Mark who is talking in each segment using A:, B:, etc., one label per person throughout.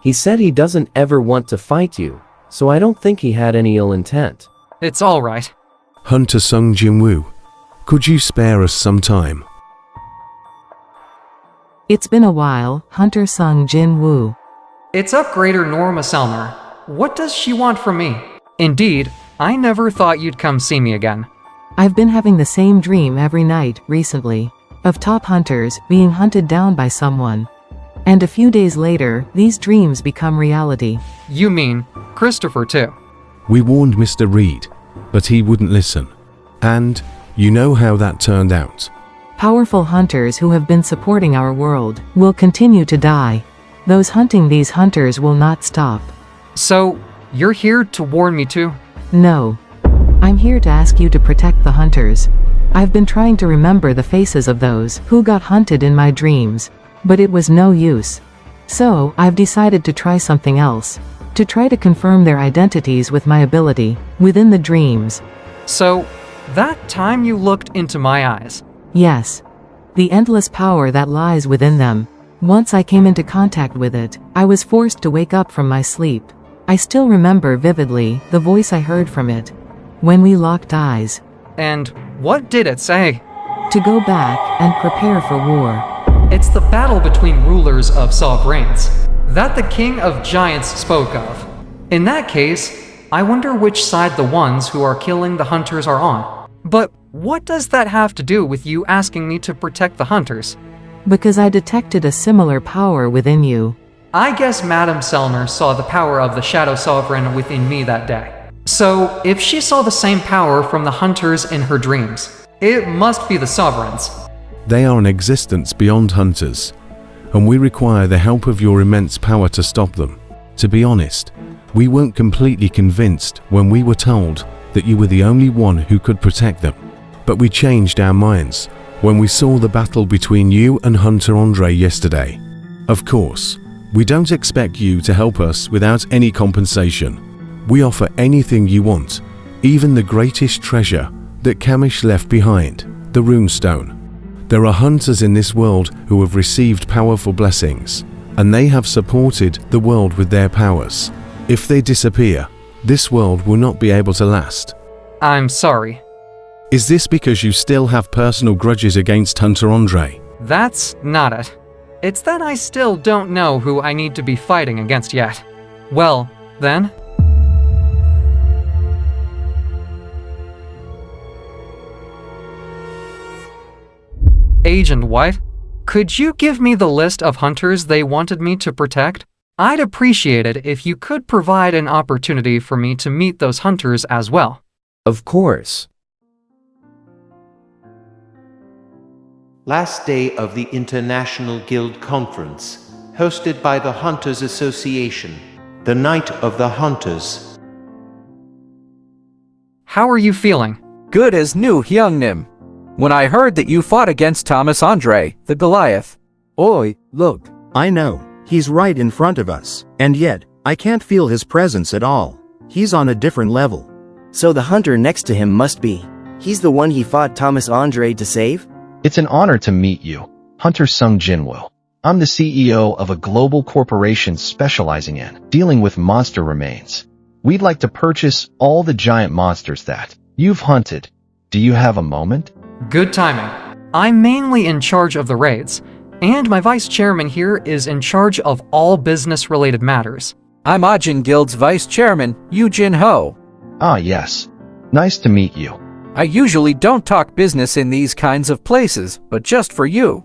A: He said he doesn't ever want to fight you, so I don't think he had any ill intent.
B: It's all right.
C: Hunter Sung Jinwoo, could you spare us some time?
D: It's been a while, Hunter Sung Jin-woo.
B: It's upgrader Norma Selner. What does she want from me? Indeed, I never thought you'd come see me again.
D: I've been having the same dream every night, recently, of top hunters being hunted down by someone. And a few days later, these dreams become reality.
B: You mean Christopher too?
C: We warned Mr. Reed, but he wouldn't listen. And you know how that turned out.
D: Powerful hunters who have been supporting our world will continue to die. Those hunting these hunters will not stop.
B: So, you're here to warn me too?
D: No. I'm here to ask you to protect the hunters. I've been trying to remember the faces of those who got hunted in my dreams, but it was no use. So, I've decided to try something else. To try to confirm their identities with my ability, within the dreams.
B: So, that time you looked into my eyes?
D: Yes. The endless power that lies within them. Once I came into contact with it, I was forced to wake up from my sleep. I still remember vividly the voice I heard from it when we locked eyes.
B: And what did it say?
D: To go back and prepare for war.
B: It's the battle between rulers of sovereigns that the King of Giants spoke of. In that case, I wonder which side the ones who are killing the hunters are on. But what does that have to do with you asking me to protect the hunters?
D: Because I detected a similar power within you.
B: I guess Madame Selner saw the power of the Shadow Sovereign within me that day. So, if she saw the same power from the hunters in her dreams, it must be the sovereigns.
C: They are an existence beyond hunters, and we require the help of your immense power to stop them. To be honest, we weren't completely convinced when we were told that you were the only one who could protect them. But we changed our minds when we saw the battle between you and Hunter Andre yesterday. Of course, we don't expect you to help us without any compensation. We offer anything you want, even the greatest treasure that Kamish left behind, the runestone. There are hunters in this world who have received powerful blessings, and they have supported the world with their powers. If they disappear, this world will not be able to last.
B: I'm sorry.
C: Is this because you still have personal grudges against Hunter Andre?
B: That's not it. It's that I still don't know who I need to be fighting against yet. Well, then. Agent White, could you give me the list of hunters they wanted me to protect? I'd appreciate it if you could provide an opportunity for me to meet those hunters as well.
A: Of course.
E: Last day of the International Guild Conference, hosted by the Hunters Association. The Night of the Hunters.
B: How are you feeling?
F: Good as new, Hyungnim. When I heard that you fought against Thomas Andre, the Goliath.
G: Oi, look, I know, he's right in front of us, and yet, I can't feel his presence at all. He's on a different level.
H: So the hunter next to him must be. He's the one he fought Thomas Andre to save?
I: It's an honor to meet you, Hunter Sung Jinwoo. I'm the CEO of a global corporation specializing in dealing with monster remains. We'd like to purchase all the giant monsters that you've hunted. Do you have a moment?
B: Good timing. I'm mainly in charge of the raids, and my vice chairman here is in charge of all business-related matters.
F: I'm Ajin Guild's vice chairman, Yu Jin Ho.
I: Ah, yes. Nice to meet you.
F: I usually don't talk business in these kinds of places, but just for you.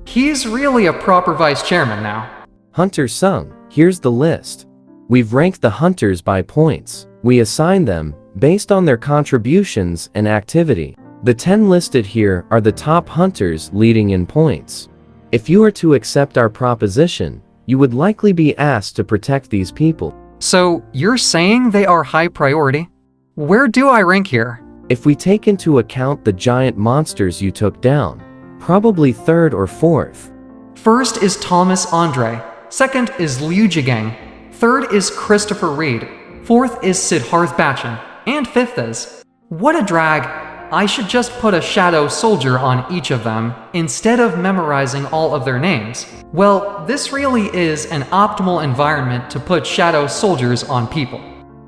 B: He's really a proper vice chairman now.
A: Hunter Sung, here's the list. We've ranked the hunters by points. We assign them based on their contributions and activity. The 10 listed here are the top hunters leading in points. If you are to accept our proposition, you would likely be asked to protect these people.
B: So, you're saying they are high priority? Where do I rank here?
A: If we take into account the giant monsters you took down, probably third or fourth.
B: First is Thomas Andre. Second is Liu Jigang. Third is Christopher Reed. Fourth is Siddharth Bachchan. And fifth is... What a drag. I should just put a shadow soldier on each of them instead of memorizing all of their names. Well, this really is an optimal environment to put shadow soldiers on people.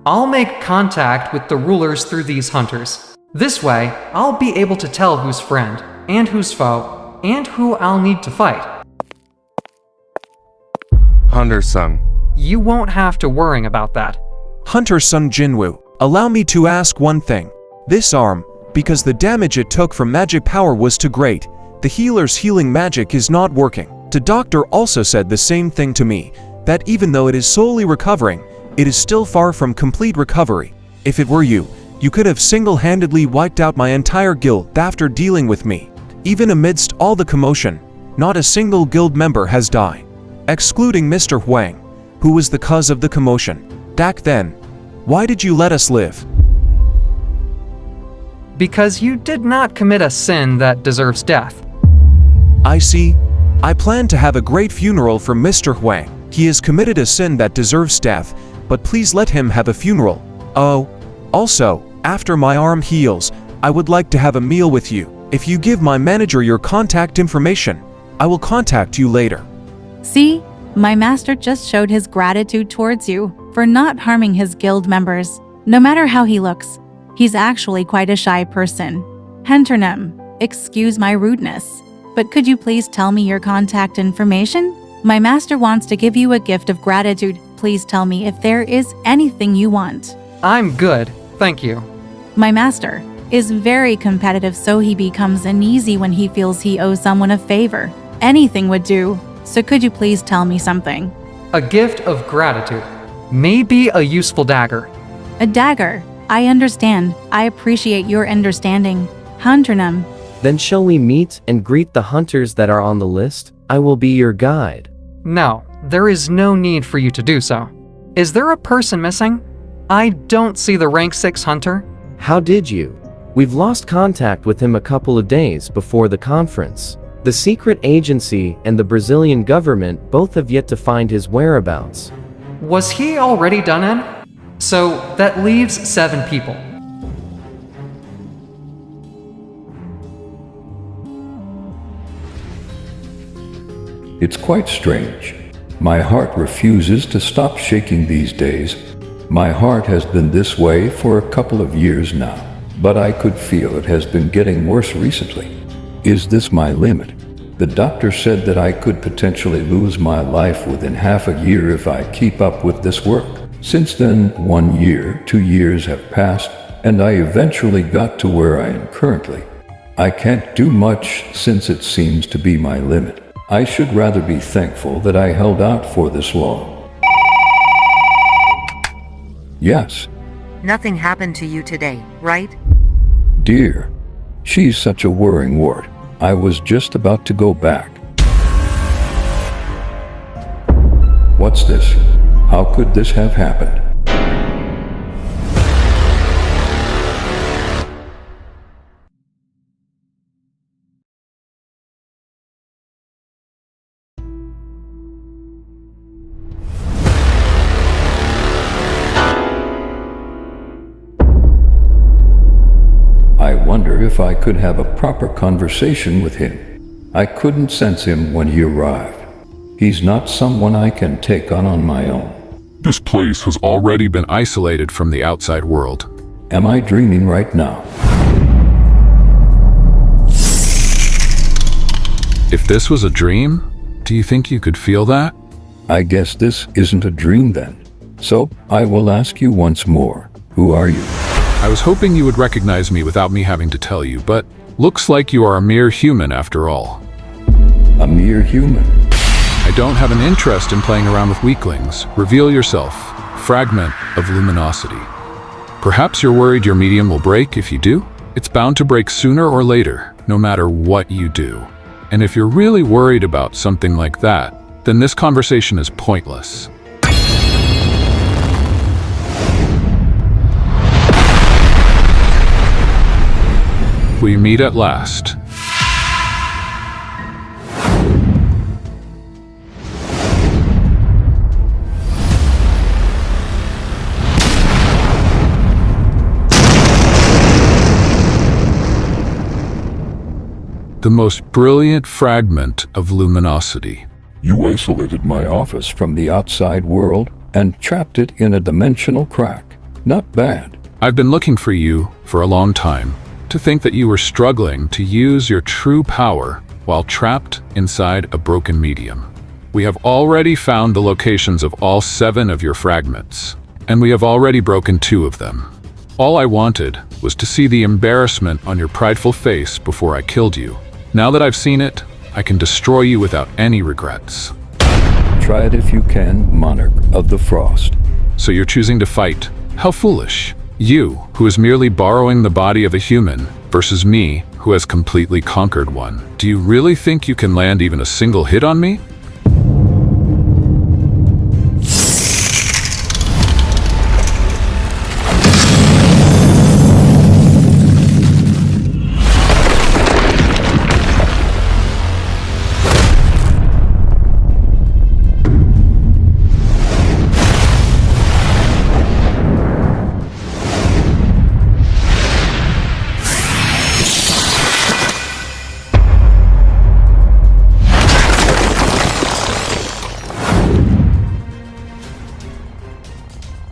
B: I'll make contact with the rulers through these hunters. This way, I'll be able to tell who's friend, and who's foe, and who I'll need to fight.
J: Hunter-sung.
B: You won't have to worry about that.
K: Hunter-sung Jinwoo, allow me to ask one thing. This arm, because the damage it took from magic power was too great, the healer's healing magic is not working. The doctor also said the same thing to me, that even though it is slowly recovering, it is still far from complete recovery. If it were you could have single-handedly wiped out my entire guild after dealing with me. Even amidst all the commotion, not a single guild member has died. Excluding Mr. Huang, who was the cause of the commotion. Back then, why did you let us live?
B: Because you did not commit a sin that deserves death.
K: I see. I plan to have a great funeral for Mr. Huang. He has committed a sin that deserves death, but please let him have a funeral. Oh, also, after my arm heals, I would like to have a meal with you. If you give my manager your contact information, I will contact you later.
L: See, my master just showed his gratitude towards you for not harming his guild members. No matter how he looks, he's actually quite a shy person. Henternum, excuse my rudeness, but could you please tell me your contact information? My master wants to give you a gift of gratitude. Please tell me if there is anything you want.
B: I'm good, thank you.
L: My master is very competitive, so he becomes uneasy when he feels he owes someone a favor. Anything would do. So could you please tell me something?
B: A gift of gratitude. Maybe a useful dagger.
L: A dagger. I understand. I appreciate your understanding. Hunternum.
A: Then shall we meet and greet the hunters that are on the list? I will be your guide.
B: No, there is no need for you to do so. Is there a person missing? I don't see the rank 6 hunter.
A: How did you? We've lost contact with him a couple of days before the conference. The secret agency and the Brazilian government both have yet to find his whereabouts.
B: Was he already done in? So that leaves 7 people.
M: It's quite strange. My heart refuses to stop shaking these days. My heart has been this way for a couple of years now, but I could feel it has been getting worse recently. Is this my limit? The doctor said that I could potentially lose my life within half a year if I keep up with this work. Since then, 1 year, 2 years have passed, and I eventually got to where I am currently. I can't do much since it seems to be my limit. I should rather be thankful that I held out for this long. Yes.
N: Nothing happened to you today, right?
M: Dear, she's such a worrying wart. I was just about to go back. What's this? How could this have happened? I wonder if I could have a proper conversation with him. I couldn't sense him when he arrived. He's not someone I can take on my own.
O: This place has already been isolated from the outside world.
M: Am I dreaming right now?
O: If this was a dream, do you think you could feel that?
M: I guess this isn't a dream then. So, I will ask you once more. Who are you?
O: I was hoping you would recognize me without me having to tell you, but looks like you are a mere human after all.
M: A mere human?
O: I don't have an interest in playing around with weaklings. Reveal yourself. Fragment of luminosity. Perhaps you're worried your medium will break if you do? It's bound to break sooner or later, no matter what you do. And if you're really worried about something like that, then this conversation is pointless. We meet at last. the most brilliant fragment of luminosity.
M: You isolated my office from the outside world and trapped it in a dimensional crack. Not bad.
O: I've been looking for you for a long time. To think that you were struggling to use your true power while trapped inside a broken medium. We have already found the locations of all 7 of your fragments, and we have already broken 2 of them. All I wanted was to see the embarrassment on your prideful face before I killed you. Now that I've seen it, I can destroy you without any regrets.
M: Try it if you can, Monarch of the Frost.
O: So you're choosing to fight? How foolish. You, who is merely borrowing the body of a human, versus me, who has completely conquered one. Do you really think you can land even a single hit on me?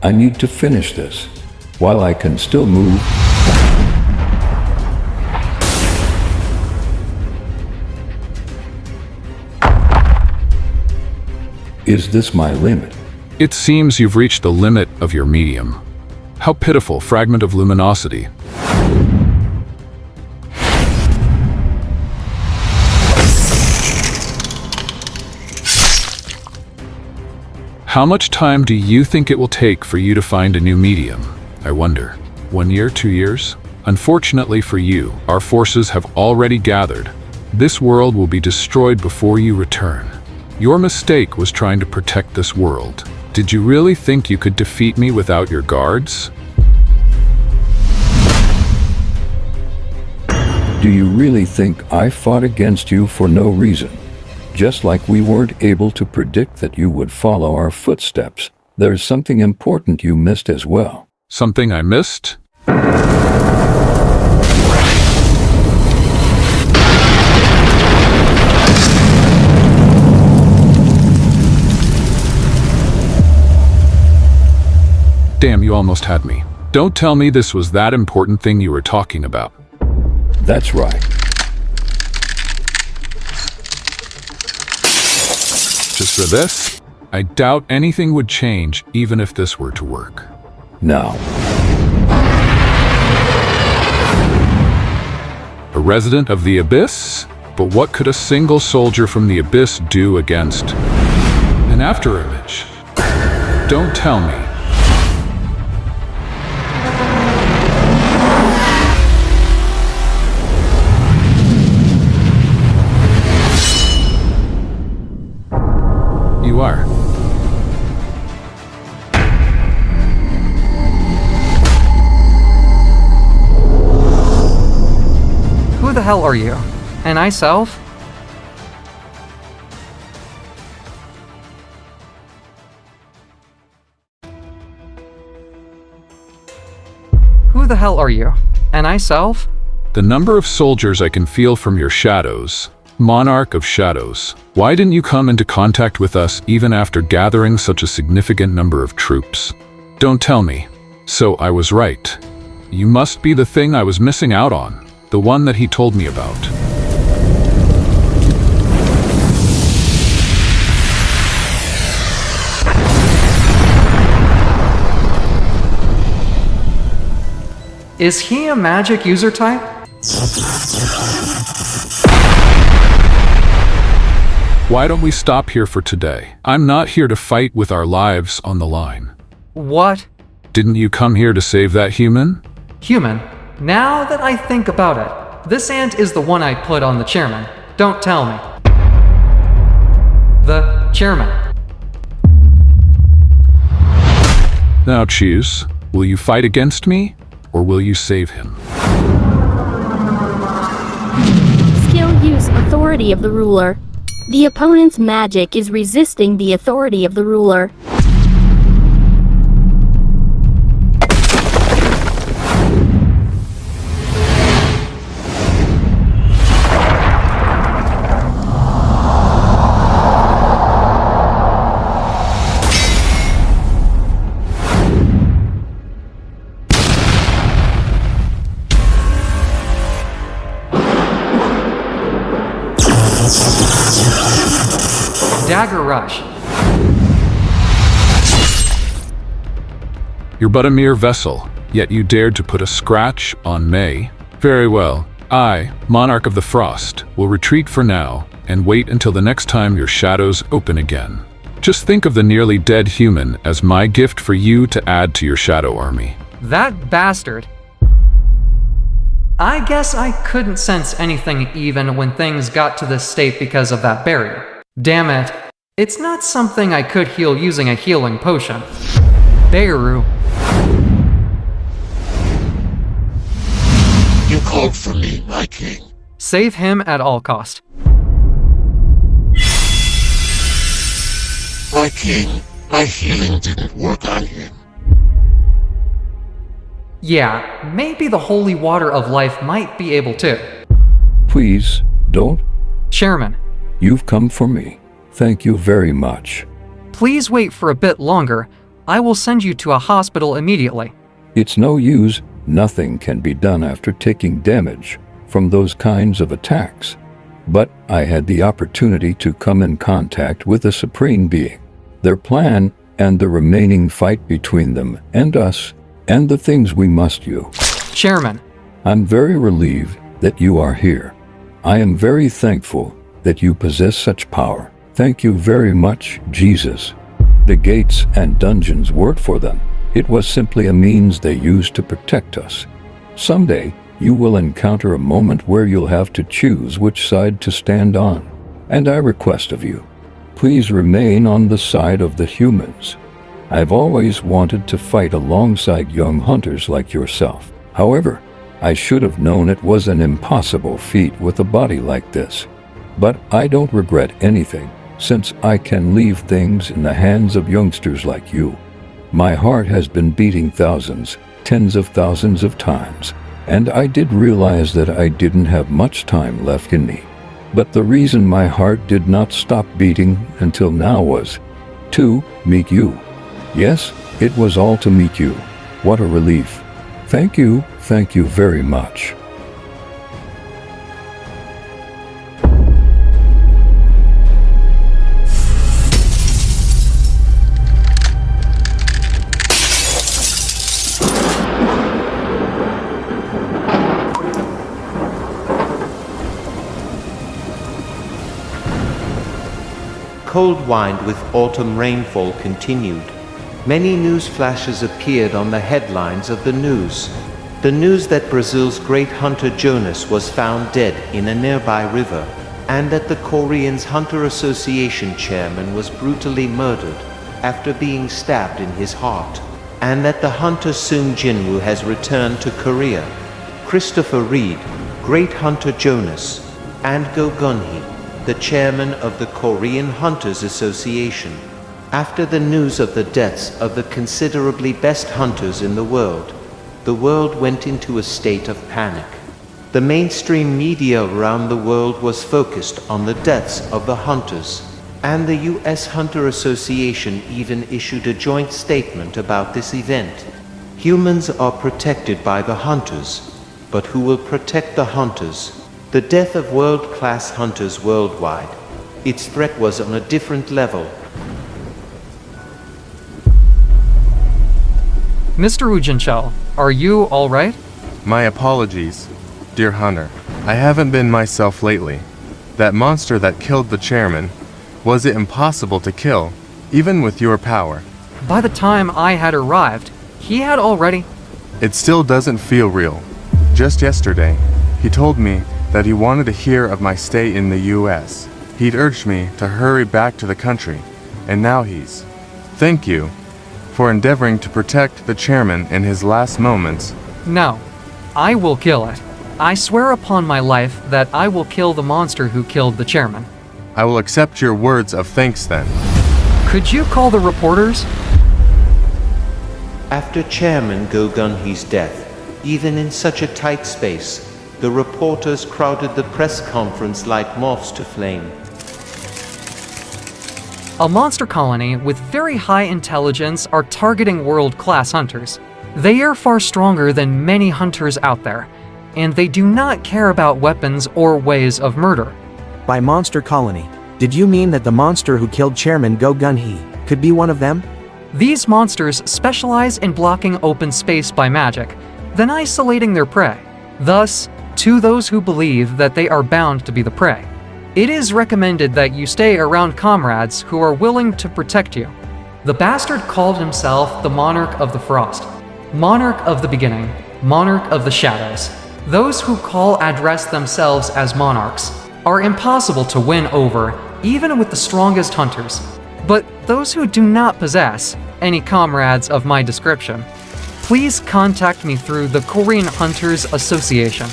M: I need to finish this while I can still move. Is this my limit?
O: It seems you've reached the limit of your medium. How pitiful fragment of luminosity. How much time do you think it will take for you to find a new medium? I wonder. 1 year, 2 years? Unfortunately for you, our forces have already gathered. This world will be destroyed before you return. Your mistake was trying to protect this world. Did you really think you could defeat me without your guards?
M: Do you really think I fought against you for no reason? Just like we weren't able to predict that you would follow our footsteps, there's something important you missed as well.
O: Something I missed? Damn, you almost had me. Don't tell me this was that important thing you were talking about.
M: That's right.
O: Just for this? I doubt anything would change even if this were to work.
M: Now.
O: A resident of the Abyss? But what could a single soldier from the Abyss do against an afterimage? Don't tell me. You are.
B: Who the hell are you? An I self? Who the hell are you? An I self?
O: The number of soldiers I can feel from your shadows. Monarch of Shadows. Why didn't you come into contact with us even after gathering such a significant number of troops? Don't tell me. So I was right. You must be the thing I was missing out on. The one that he told me about.
B: Is he a magic user type?
O: Why don't we stop here for today? I'm not here to fight with our lives on the line.
B: What?
O: Didn't you come here to save that human?
B: Human? Now that I think about it, this ant is the one I put on the chairman. Don't tell me. The chairman.
O: Now choose. Will you fight against me, or will you save him?
J: Skill use authority of the ruler. The opponent's magic is resisting the authority of the ruler.
B: Dagger Rush.
O: You're but a mere vessel, yet you dared to put a scratch on May. Very well. I, Monarch of the Frost, will retreat for now and wait until the next time your shadows open again. Just think of the nearly dead human as my gift for you to add to your shadow army.
B: That bastard. I guess I couldn't sense anything even when things got to this state because of that barrier. Damn it. It's not something I could heal using a healing potion. Beirut.
P: You called for me, my king.
B: Save him at all cost.
P: My king, my healing didn't work on him.
B: Yeah, maybe the holy water of life might be able to.
M: Please, don't.
B: Chairman.
M: You've come for me. Thank you very much.
B: Please wait for a bit longer. I will send you to a hospital immediately.
M: It's no use. Nothing can be done after taking damage from those kinds of attacks. But I had the opportunity to come in contact with the Supreme Being, their plan, and the remaining fight between them and us, and the things we must do.
B: Chairman.
M: I'm very relieved that you are here. I am very thankful that you possess such power. Thank you very much, Jesus. The gates and dungeons weren't for them. It was simply a means they used to protect us. Someday, you will encounter a moment where you'll have to choose which side to stand on. And I request of you, please remain on the side of the humans. I've always wanted to fight alongside young hunters like yourself. However, I should have known it was an impossible feat with a body like this. But I don't regret anything, since I can leave things in the hands of youngsters like you. My heart has been beating thousands, tens of thousands of times, and I did realize that I didn't have much time left in me. But the reason my heart did not stop beating until now was to meet you. Yes, it was all to meet you. What a relief. Thank you very much.
E: Cold wind with autumn rainfall continued. Many news flashes appeared on the headlines of the news. The news that Brazil's great hunter Jonas was found dead in a nearby river, and that the Korean's Hunter Association chairman was brutally murdered after being stabbed in his heart, and that the hunter Sung Jinwoo has returned to Korea. Christopher Reed, great hunter Jonas, and Go Gun-hee, the chairman of the Korean Hunters Association. After the news of the deaths of the considerably best hunters in the world went into a state of panic. The mainstream media around the world was focused on the deaths of the hunters, and the U.S. Hunter Association even issued a joint statement about this event. Humans are protected by the hunters, but who will protect the hunters? The death of world-class hunters worldwide. Its threat was on a different level.
B: Mr. Ujinchel, are you alright?
Q: My apologies, dear Hunter. I haven't been myself lately. That monster that killed the chairman, was it impossible to kill, even with your power?
B: By the time I had arrived, he had already...
Q: It still doesn't feel real. Just yesterday, he told me that he wanted to hear of my stay in the U.S. He'd urged me to hurry back to the country, and now he's... Thank you for endeavoring to protect the chairman in his last moments.
B: No, I will kill it. I swear upon my life that I will kill the monster who killed the chairman.
Q: I will accept your words of thanks then.
B: Could you call the reporters?
E: After Chairman Go Gun-hee's death, even in such a tight space, the reporters crowded the press conference like moths to flame.
B: A monster colony with very high intelligence are targeting world-class hunters. They are far stronger than many hunters out there, and they do not care about weapons or ways of murder.
H: by monster colony. Did you mean that the monster who killed Chairman Go Gun-hee could be one of them?
B: These monsters specialize in blocking open space by magic, then isolating their prey. Thus, to those who believe that they are bound to be the prey, it is recommended that you stay around comrades who are willing to protect you. The bastard called himself the Monarch of the Frost, Monarch of the Beginning, Monarch of the Shadows. Those who address themselves as monarchs are impossible to win over, even with the strongest hunters. But those who do not possess any comrades of my description, please contact me through the Korean Hunters Association.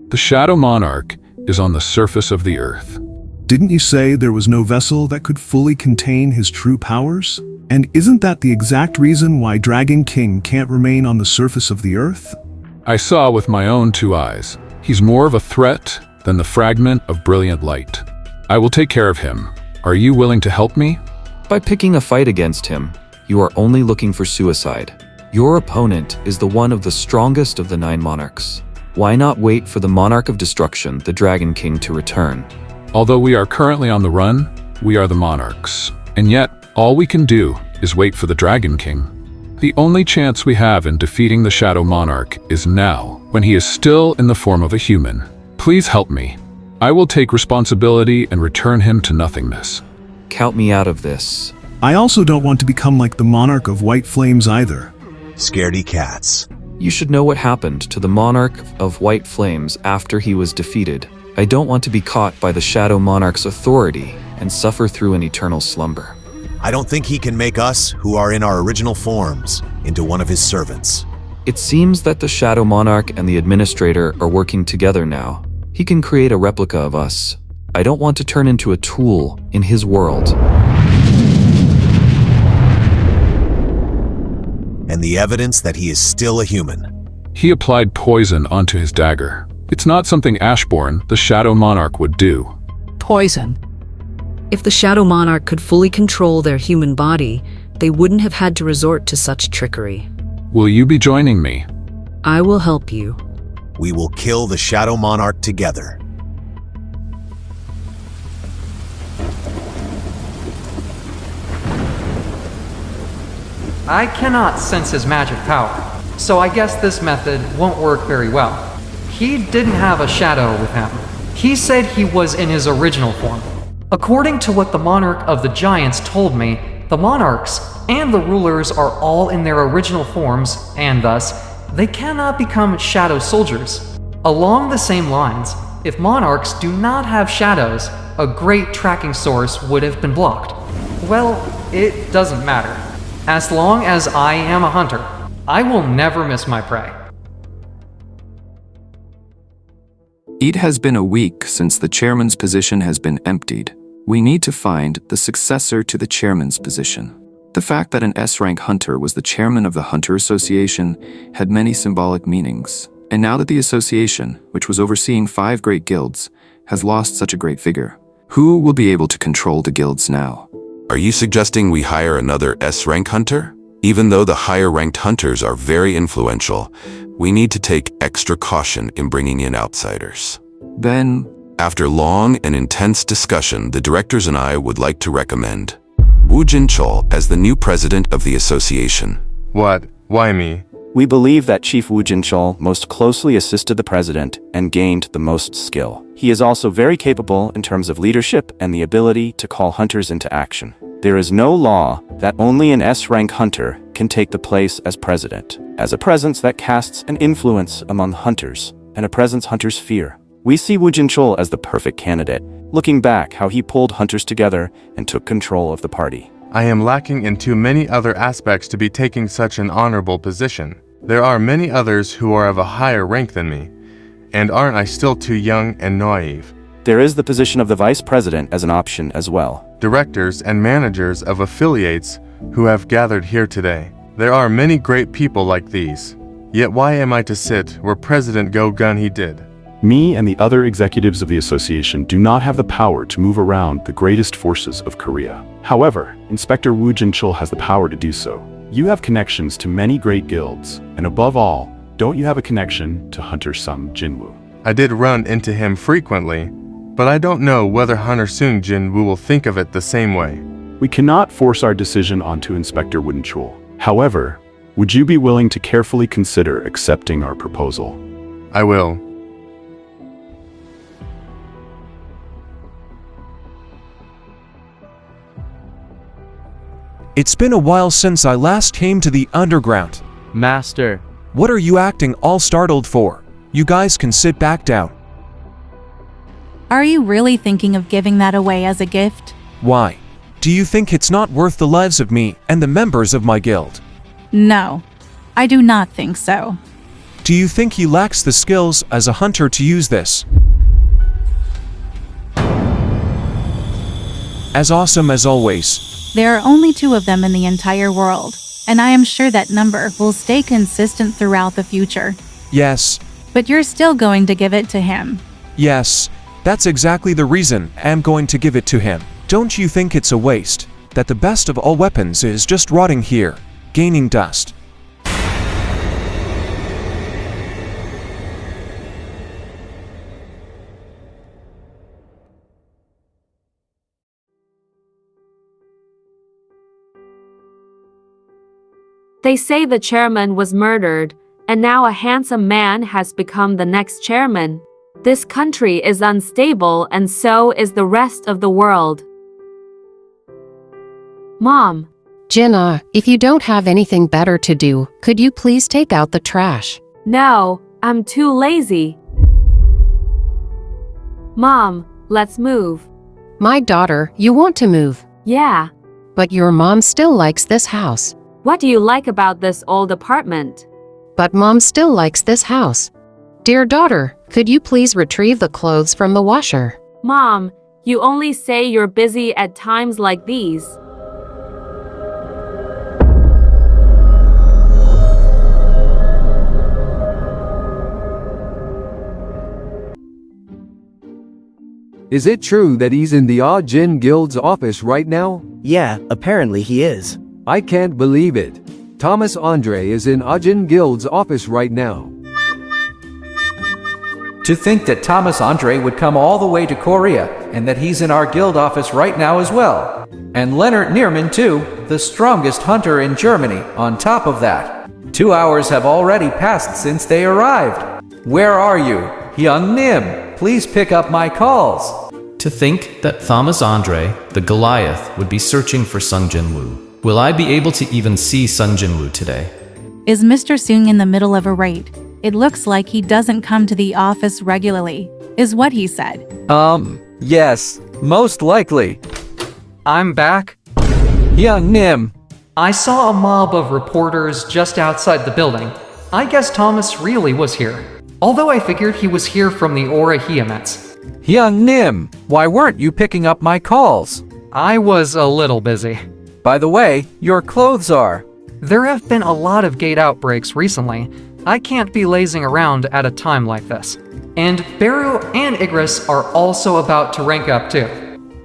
O: The Shadow Monarch is on the surface of the earth.
R: Didn't you say there was no vessel that could fully contain his true powers? And isn't that the exact reason why Dragon King can't remain on the surface of the earth?
O: I saw with my own 2 eyes. He's more of a threat than the fragment of brilliant light. I will take care of him. Are you willing to help me?
S: By picking a fight against him, you are only looking for suicide. Your opponent is the one of the strongest of the 9 monarchs. Why not wait for the Monarch of Destruction, the Dragon King, to return?
O: Although we are currently on the run, we are the Monarchs. And yet, all we can do is wait for the Dragon King. The only chance we have in defeating the Shadow Monarch is now, when he is still in the form of a human. Please help me. I will take responsibility and return him to nothingness.
S: Count me out of this.
R: I also don't want to become like the Monarch of White Flames either.
T: Scaredy cats.
S: You should know what happened to the Monarch of White Flames after he was defeated. I don't want to be caught by the Shadow Monarch's authority and suffer through an eternal slumber.
T: I don't think he can make us, who are in our original forms, into one of his servants.
S: It seems that the Shadow Monarch and the Administrator are working together now. He can create a replica of us. I don't want to turn into a tool in his world.
T: And the evidence that he is still a human.
O: He applied poison onto his dagger. It's not something Ashbourne, the Shadow Monarch, would do.
U: Poison. If the Shadow Monarch could fully control their human body, they wouldn't have had to resort to such trickery.
O: Will you be joining me?
U: I will help you.
T: We will kill the Shadow Monarch together.
B: I cannot sense his magic power, so I guess this method won't work very well. He didn't have a shadow with him. He said he was in his original form. According to what the Monarch of the Giants told me, the Monarchs and the rulers are all in their original forms, and thus, they cannot become shadow soldiers. Along the same lines, if Monarchs do not have shadows, a great tracking source would have been blocked. Well, it doesn't matter. As long as I am a hunter, I will never miss my prey.
V: It has been a week since the chairman's position has been emptied. We need to find the successor to the chairman's position. The fact that an S-rank hunter was the chairman of the Hunter Association had many symbolic meanings. And now that the association, which was overseeing 5 great guilds, has lost such a great figure, who will be able to control the guilds now?
W: Are you suggesting we hire another S-rank hunter? Even though the higher-ranked hunters are very influential, we need to take extra caution in bringing in outsiders.
V: Then,
W: after long and intense discussion, the directors and I would like to recommend Woo Jin-chul as the new president of the association.
Q: What? Why me?
X: We believe that Chief Woo Jin-chul most closely assisted the president and gained the most skill. He is also very capable in terms of leadership and the ability to call hunters into action. There is no law that only an S-rank hunter can take the place as president, as a presence that casts an influence among hunters, and a presence hunters fear. We see Woo Jin-chul as the perfect candidate, looking back how he pulled hunters together and took control of the party.
Q: I am lacking in too many other aspects to be taking such an honorable position. There are many others who are of a higher rank than me, and aren't I still too young and naive?
X: There is the position of the vice president as an option as well.
Q: Directors and managers of affiliates who have gathered here today. There are many great people like these. Yet why am I to sit where President Go Gun-hee did?
C: Me and the other executives of the association do not have the power to move around the greatest forces of Korea. However, Inspector Woo Jin-chul has the power to do so. You have connections to many great guilds, and above all, don't you have a connection to Hunter Sung Jin-woo?
Q: I did run into him frequently, but I don't know whether Hunter Sung Jin-woo will think of it the same way.
C: We cannot force our decision onto Inspector Woo Jin-chul. However, would you be willing to carefully consider accepting our proposal?
Q: I will.
K: It's been a while since I last came to the underground.
D: Master.
K: What are you acting all startled for? You guys can sit back down.
L: Are you really thinking of giving that away as a gift?
K: Why? Do you think it's not worth the lives of me and the members of my guild?
L: No, I do not think so.
K: Do you think he lacks the skills as a hunter to use this? As awesome as always.
L: There are only 2 of them in the entire world, and I am sure that number will stay consistent throughout the future.
K: Yes.
L: But you're still going to give it to him.
K: Yes, that's exactly the reason I'm going to give it to him. Don't you think it's a waste, that the best of all weapons is just rotting here, gaining dust?
G: They say the chairman was murdered, and now a handsome man has become the next chairman. This country is unstable, and so is the rest of the world. Mom.
I: Jinna, if you don't have anything better to do, could you please take out the trash?
G: No, I'm too lazy. Mom, let's move.
I: My daughter, you want to move.
G: Yeah.
I: But your mom still likes this house.
G: What do you like about this old apartment?
I: But mom still likes this house. Dear daughter, could you please retrieve the clothes from the washer?
G: Mom, you only say you're busy at times like these.
Y: Is it true that he's in the Jin Guild's office right now?
H: Yeah, apparently he is.
Y: I can't believe it. Thomas Andre is in Jin Guild's office right now.
F: To think that Thomas Andre would come all the way to Korea, and that he's in our guild office right now as well. And Leonard Neerman too, the strongest hunter in Germany, on top of that. 2 hours have already passed since they arrived. Where are you? Hyung Nim, please pick up my calls.
Z: To think that Thomas Andre, the Goliath, would be searching for Sung Jin-woo. Will I be able to even see Sung Jin-woo today?
L: Is Mr. Sung in the middle of a raid? It looks like he doesn't come to the office regularly, is what he said.
F: Yes, most likely.
B: I'm back.
F: Hyung Nim.
B: I saw a mob of reporters just outside the building. I guess Thomas really was here. Although I figured he was here from the aura he emits.
F: Hyung Nim, why weren't you picking up my calls?
B: I was a little busy.
F: By the way, your clothes are.
B: There have been a lot of gate outbreaks recently. I can't be lazing around at a time like this. And Beru and Igris are also about to rank up too.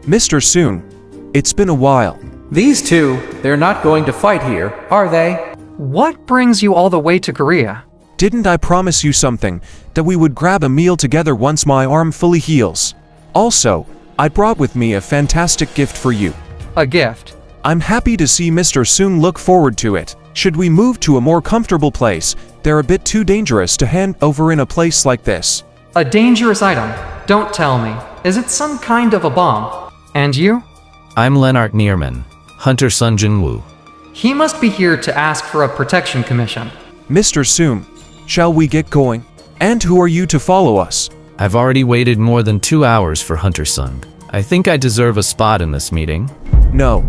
K: Mr. Soon, it's been a while.
F: These 2, they're not going to fight here, are they?
B: What brings you all the way to Korea?
K: Didn't I promise you something, that we would grab a meal together once my arm fully heals? Also, I brought with me a fantastic gift for you.
B: A gift?
K: I'm happy to see Mr. Soon look forward to it. Should we move to a more comfortable place? They're a bit too dangerous to hand over in a place like this.
B: A dangerous item? Don't tell me. Is it some kind of a bomb? And you?
Z: I'm Leonard Neerman, Hunter Sung Jin-woo.
B: He must be here to ask for a protection commission.
K: Mr. Soon, shall we get going? And who are you to follow us?
Z: I've already waited more than 2 hours for Hunter Sung. I think I deserve a spot in this meeting.
K: No.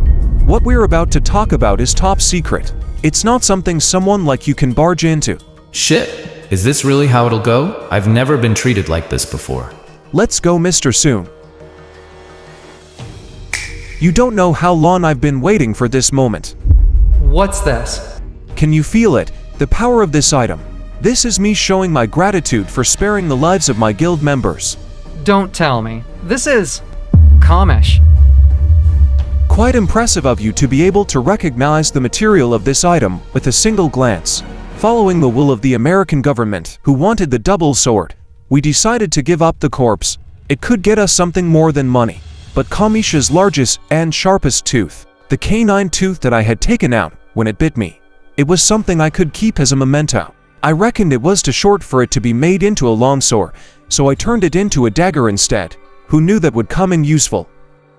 K: What we're about to talk about is top secret. It's not something someone like you can barge into.
Z: Shit! Is this really how it'll go? I've never been treated like this before.
K: Let's go, Mr. Soon. You don't know how long I've been waiting for this moment.
B: What's this?
K: Can you feel it? The power of this item. This is me showing my gratitude for sparing the lives of my guild members.
B: Don't tell me. This is... Kamish.
K: Quite impressive of you to be able to recognize the material of this item with a single glance. Following the will of the American government, who wanted the double sword, we decided to give up the corpse. It could get us something more than money. But Kamish's largest and sharpest tooth, the canine tooth that I had taken out when it bit me, it was something I could keep as a memento. I reckoned it was too short for it to be made into a long sword, so I turned it into a dagger instead. Who knew that would come in useful?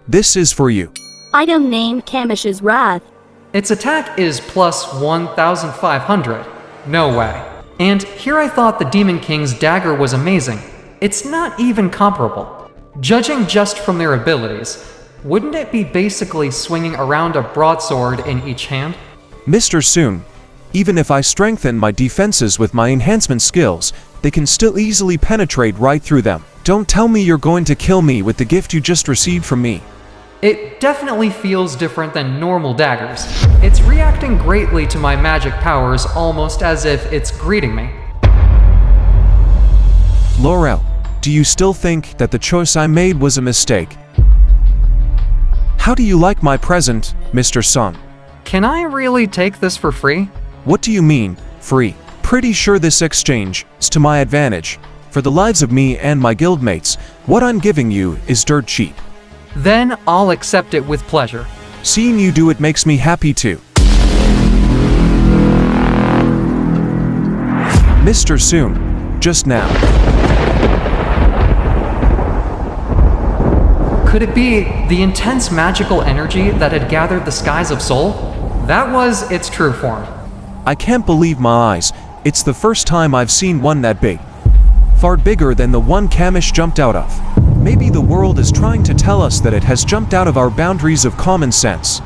K: This is for you.
A: Item name Kamish's Wrath.
B: Its attack is plus 1,500. No way. And here I thought the Demon King's dagger was amazing. It's not even comparable. Judging just from their abilities, wouldn't it be basically swinging around a broadsword in each hand?
K: Mr. Soon, even if I strengthen my defenses with my enhancement skills, they can still easily penetrate right through them. Don't tell me you're going to kill me with the gift you just received from me.
B: It definitely feels different than normal daggers. It's reacting greatly to my magic powers, almost as if it's greeting me.
K: Laurel, do you still think that the choice I made was a mistake? How do you like my present, Mr. Sun?
B: Can I really take this for free?
K: What do you mean, free? Pretty sure this exchange is to my advantage. For the lives of me and my guildmates, what I'm giving you is dirt cheap.
B: Then I'll accept it with pleasure.
K: Seeing you do it makes me happy too. Mr. Soon, just now.
B: Could it be the intense magical energy that had gathered the skies of Seoul? That was its true form.
K: I can't believe my eyes. It's the first time I've seen one that big. Far bigger than the one Kamish jumped out of. Maybe the world is trying to tell us that it has jumped out of our boundaries of common sense.